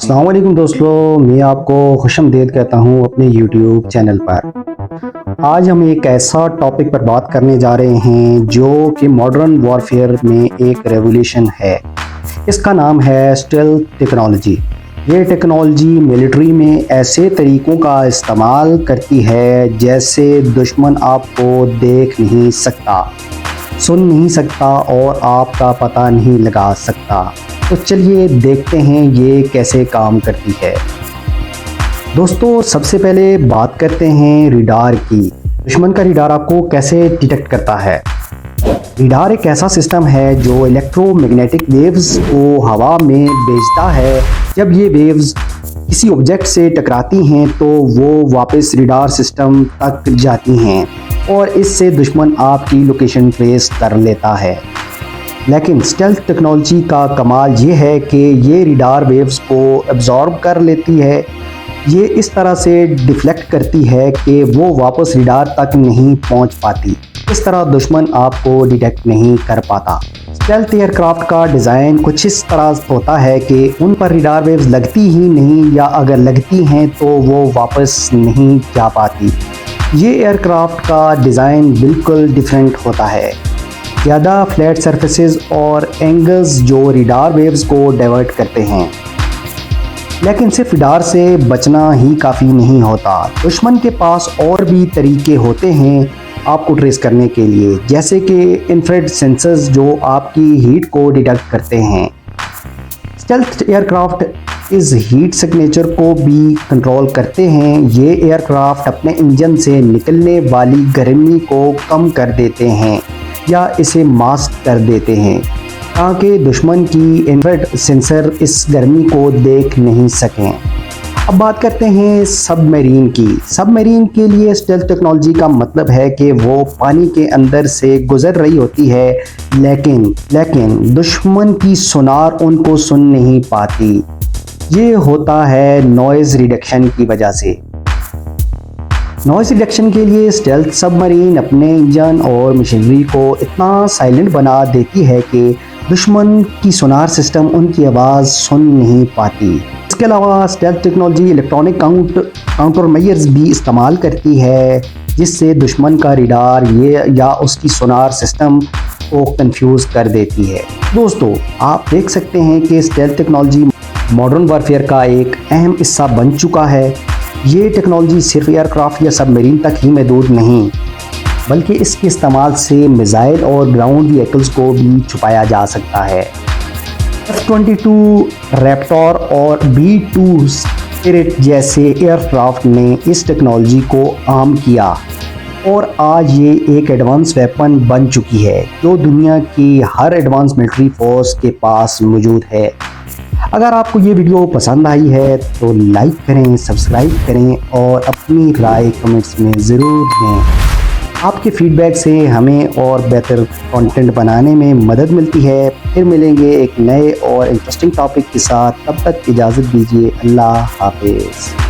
अस्सलाम वालेकुम दोस्तों, मैं आपको खुशामदीद कहता हूँ अपने YouTube चैनल पर। आज हम एक ऐसा टॉपिक पर बात करने जा रहे हैं जो कि मॉडर्न वॉरफेयर में एक रेवोल्यूशन है। इसका नाम है स्टेल्थ टेक्नोलॉजी। ये टेक्नोलॉजी मिलिट्री में ऐसे तरीक़ों का इस्तेमाल करती है जैसे दुश्मन आपको देख नहीं सकता, सुन नहीं सकता और आपका पता नहीं लगा सकता। तो चलिए देखते हैं ये कैसे काम करती है। दोस्तों, सबसे पहले बात करते हैं रिडार की। दुश्मन का रिडार आपको कैसे डिटेक्ट करता है। रिडार एक ऐसा सिस्टम है जो इलेक्ट्रोमैग्नेटिक वेव्स को हवा में भेजता है। जब ये वेव्स किसी ऑब्जेक्ट से टकराती हैं तो वो वापस रिडार सिस्टम तक जाती हैं और इससे दुश्मन आपकी लोकेशन ट्रेस कर लेता है। लेकिन स्टेल्थ टेक्नोलॉजी का कमाल ये है कि ये रिडार वेव्स को एब्जॉर्ब कर लेती है। ये इस तरह से डिफ्लेक्ट करती है कि वो वापस रिडार तक नहीं पहुंच पाती। इस तरह दुश्मन आपको डिटेक्ट नहीं कर पाता। स्टेल्थ एयरक्राफ्ट का डिज़ाइन कुछ इस तरह होता है कि उन पर रिडार वेव्स लगती ही नहीं, या अगर लगती हैं तो वो वापस नहीं जा पाती। ये एयरक्राफ्ट का डिज़ाइन बिल्कुल डिफरेंट होता है। ज़्यादा फ्लैट सरफेसेस और एंगल्स जो रिडार वेव्स को डाइवर्ट करते हैं। लेकिन सिर्फ रिडार से बचना ही काफ़ी नहीं होता। दुश्मन के पास और भी तरीके होते हैं आपको ट्रेस करने के लिए, जैसे कि इंफ्रारेड सेंसर्स जो आपकी हीट को डिटेक्ट करते हैं। स्टेल्थ एयरक्राफ्ट इस हीट सिग्नेचर को भी कंट्रोल करते हैं। ये एयरक्राफ्ट अपने इंजन से निकलने वाली गर्मी को कम कर देते हैं या इसे मास्क कर देते हैं ताकि दुश्मन की इंफ्रारेड सेंसर इस गर्मी को देख नहीं सकें। अब बात करते हैं सबमरीन की। सबमरीन के लिए स्टेल्थ टेक्नोलॉजी का मतलब है कि वो पानी के अंदर से गुजर रही होती है, लेकिन दुश्मन की सोनार उनको सुन नहीं पाती। ये होता है नॉइज़ रिडक्शन की वजह से। नॉइज़ रिडक्शन के लिए स्टेल्थ सबमरीन अपने इंजन और मशीनरी को इतना साइलेंट बना देती है कि दुश्मन की सोनार सिस्टम उनकी आवाज़ सुन नहीं पाती। इसके अलावा stealth technology electronic counter measures भी इस्तेमाल करती है, जिससे दुश्मन का रिडार या उसकी सोनार सिस्टम को कंफ्यूज कर देती है। दोस्तों, आप देख सकते हैं कि स्टेल्थ टेक्नोलॉजी मॉडर्न वॉरफेयर का एक अहम हिस्सा बन चुका है। ये टेक्नोलॉजी सिर्फ एयरक्राफ्ट या सबमरीन तक ही महदूद नहीं, बल्कि इसके इस्तेमाल से मिसाइल और ग्राउंड व्हीकल्स को भी छुपाया जा सकता है। F-22 रैप्टर और B-2 स्पिरिट जैसे एयरक्राफ्ट ने इस टेक्नोलॉजी को आम किया और आज ये एक एडवांस वेपन बन चुकी है जो दुनिया की हर एडवांस मिलिट्री फोर्स के पास मौजूद है। अगर आपको ये वीडियो पसंद आई है तो लाइक करें, सब्सक्राइब करें और अपनी राय कमेंट्स में ज़रूर दें। आपके फीडबैक से हमें और बेहतर कंटेंट बनाने में मदद मिलती है। फिर मिलेंगे एक नए और इंटरेस्टिंग टॉपिक के साथ। तब तक इजाज़त दीजिए। अल्लाह हाफिज़।